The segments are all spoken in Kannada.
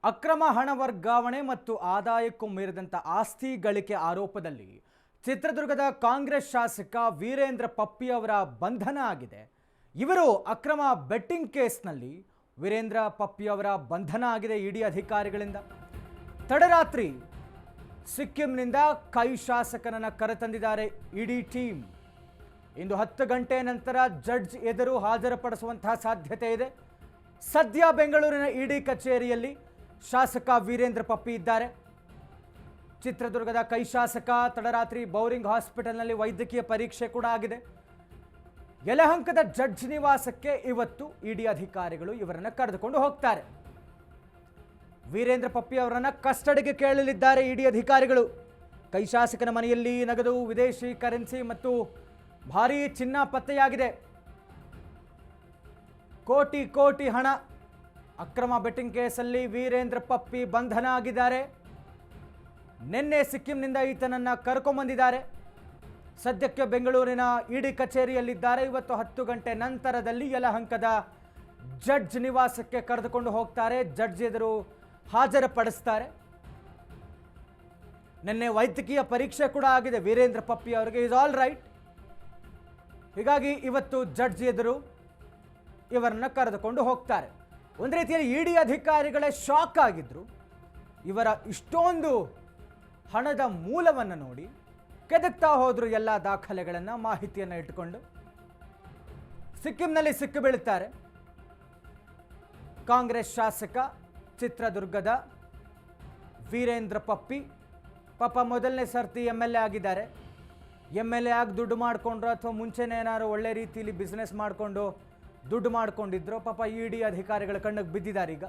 ಅಕ್ರಮ ಹಣ ವರ್ಗಾವಣೆ ಮತ್ತು ಆದಾಯಕ್ಕೂ ಮೀರಿದಂಥ ಆಸ್ತಿ ಗಳಿಕೆ ಆರೋಪದಲ್ಲಿ ಚಿತ್ರದುರ್ಗದ ಕಾಂಗ್ರೆಸ್ ಶಾಸಕ ವೀರೇಂದ್ರ ಪಪ್ಪಿ ಅವರ ಬಂಧನ ಆಗಿದೆ. ಇವರು ಅಕ್ರಮ ಬೆಟ್ಟಿಂಗ್ ಕೇಸ್ನಲ್ಲಿ ವೀರೇಂದ್ರ ಪಪ್ಪಿ ಅವರ ಬಂಧನ ಆಗಿದೆ ಇಡಿ ಅಧಿಕಾರಿಗಳಿಂದ. ತಡರಾತ್ರಿ ಸಿಕ್ಕಿಂನಿಂದ ಕೈ ಶಾಸಕನನ್ನು ಕರೆತಂದಿದ್ದಾರೆ ಇಡಿ ಟೀಮ್. ಇಂದು 10 ಗಂಟೆ ನಂತರ ಜಡ್ಜ್ ಎದುರು ಹಾಜರುಪಡಿಸುವಂತಹ ಸಾಧ್ಯತೆ ಇದೆ. ಸದ್ಯ ಬೆಂಗಳೂರಿನ ಇಡಿ ಕಚೇರಿಯಲ್ಲಿ ಶಾಸಕ ವೀರೇಂದ್ರ ಪಪ್ಪಿ ಇದ್ದಾರೆ. ಚಿತ್ರದುರ್ಗದ ಕೈ ಶಾಸಕ ತಡರಾತ್ರಿ ಬೌರಿಂಗ್ ಹಾಸ್ಪಿಟಲ್ನಲ್ಲಿ ವೈದ್ಯಕೀಯ ಪರೀಕ್ಷೆ ಕೂಡ ಆಗಿದೆ. ಯಲಹಂಕದ ಜಡ್ಜ್ ನಿವಾಸಕ್ಕೆ ಇವತ್ತು ಇಡಿ ಅಧಿಕಾರಿಗಳು ಇವರನ್ನು ಕರೆದುಕೊಂಡು ಹೋಗ್ತಾರೆ. ವೀರೇಂದ್ರ ಪಪ್ಪಿ ಅವರನ್ನ ಕಸ್ಟಡಿಗೆ ಕೇಳಲಿದ್ದಾರೆ ಇಡಿ ಅಧಿಕಾರಿಗಳು. ಕೈ ಶಾಸಕನ ಮನೆಯಲ್ಲಿ ನಗದು, ವಿದೇಶಿ ಕರೆನ್ಸಿ ಮತ್ತು ಭಾರೀ ಚಿನ್ನ ಪತ್ತೆಯಾಗಿದೆ. ಕೋಟಿ ಕೋಟಿ ಹಣ ಅಕ್ರಮ ಬೆಟ್ಟಿಂಗ್ ಕೇಸಲ್ಲಿ ವೀರೇಂದ್ರ ಪಪ್ಪಿ ಬಂಧನ ಆಗಿದ್ದಾರೆ. ನಿನ್ನೆ ಸಿಕ್ಕಿಂನಿಂದ ಈತನನ್ನು ಕರ್ಕೊಂಬಂದಿದ್ದಾರೆ. ಸದ್ಯಕ್ಕೆ ಬೆಂಗಳೂರಿನ ಇಡಿ ಕಚೇರಿಯಲ್ಲಿದ್ದಾರೆ. ಇವತ್ತು 10 ಗಂಟೆ ನಂತರದಲ್ಲಿ ಯಲಹಂಕದ ಜಡ್ಜ್ ನಿವಾಸಕ್ಕೆ ಕರೆದುಕೊಂಡು ಹೋಗ್ತಾರೆ. ಜಡ್ಜ್ ಎದುರು ಹಾಜರುಪಡಿಸ್ತಾರೆ. ನಿನ್ನೆ ವೈದ್ಯಕೀಯ ಪರೀಕ್ಷೆ ಕೂಡ ಆಗಿದೆ ವೀರೇಂದ್ರ ಪಪ್ಪಿ ಅವರಿಗೆ. Is all right. ಹೀಗಾಗಿ ಇವತ್ತು ಜಡ್ಜ್ ಎದುರು ಇವರನ್ನು ಕರೆದುಕೊಂಡು ಹೋಗ್ತಾರೆ. ಒಂದು ರೀತಿಯಲ್ಲಿ ಇಡಿ ಅಧಿಕಾರಿಗಳೇ ಶಾಕ್ ಆಗಿದ್ರು. ಇವರ ಇಷ್ಟೊಂದು ಹಣದ ಮೂಲವನ್ನು ನೋಡಿ ಕೆದಕ್ತಾ ಹೋದ್ರು. ಎಲ್ಲ ದಾಖಲೆಗಳನ್ನು, ಮಾಹಿತಿಯನ್ನು ಇಟ್ಟುಕೊಂಡು ಸಿಕ್ಕಿಂನಲ್ಲಿ ಸಿಕ್ಕು ಬೀಳುತ್ತಾರೆ. ಕಾಂಗ್ರೆಸ್ ಶಾಸಕ ಚಿತ್ರದುರ್ಗದ ವೀರೇಂದ್ರ ಪಪ್ಪಿ ಪಾಪ ಮೊದಲನೇ ಸರ್ತಿ MLA ಆಗಿದ್ದಾರೆ. MLA ಆಗಿ ದುಡ್ಡು ಮಾಡಿಕೊಂಡ್ರು ಅಥವಾ ಮುಂಚೆನೇ ಏನಾದ್ರು ಒಳ್ಳೆ ರೀತಿಯಲ್ಲಿ ಬಿಸ್ನೆಸ್ ಮಾಡಿಕೊಂಡು ದುಡ್ಡು ಮಾಡ್ಕೊಂಡಿದ್ರು. ಪಾಪ ಇಡಿ ಅಧಿಕಾರಿಗಳ ಕಣ್ಣಿಗೆ ಬಿದ್ದಿದ್ದಾರೆ. ಈಗ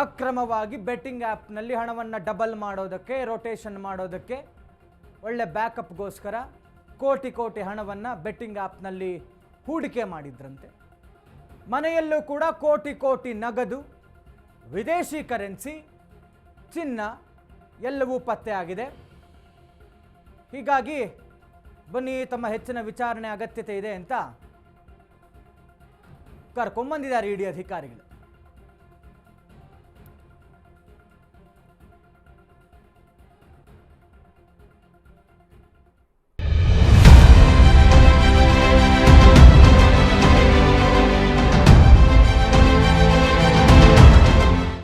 ಅಕ್ರಮವಾಗಿ ಬೆಟ್ಟಿಂಗ್ ಆ್ಯಪ್ನಲ್ಲಿ ಹಣವನ್ನು ಡಬಲ್ ಮಾಡೋದಕ್ಕೆ, ರೊಟೇಷನ್ ಮಾಡೋದಕ್ಕೆ, ಒಳ್ಳೆ ಬ್ಯಾಕಪ್ಗೋಸ್ಕರ ಕೋಟಿ ಕೋಟಿ ಹಣವನ್ನು ಬೆಟ್ಟಿಂಗ್ ಆ್ಯಪ್ನಲ್ಲಿ ಹೂಡಿಕೆ ಮಾಡಿದ್ರಂತೆ. ಮನೆಯಲ್ಲೂ ಕೂಡ ಕೋಟಿ ಕೋಟಿ ನಗದು, ವಿದೇಶಿ ಕರೆನ್ಸಿ, ಚಿನ್ನ ಎಲ್ಲವೂ ಪತ್ತೆ ಆಗಿದೆ. ಹೀಗಾಗಿ ಬನ್ನಿ, ತಮ್ಮ ಹೆಚ್ಚಿನ ವಿಚಾರಣೆ ಅಗತ್ಯತೆ ಇದೆ ಅಂತ ಕರ್ಕೊಂಡ್ಬಂದಿದ್ದಾರೆ ಇಡಿ ಅಧಿಕಾರಿಗಳು.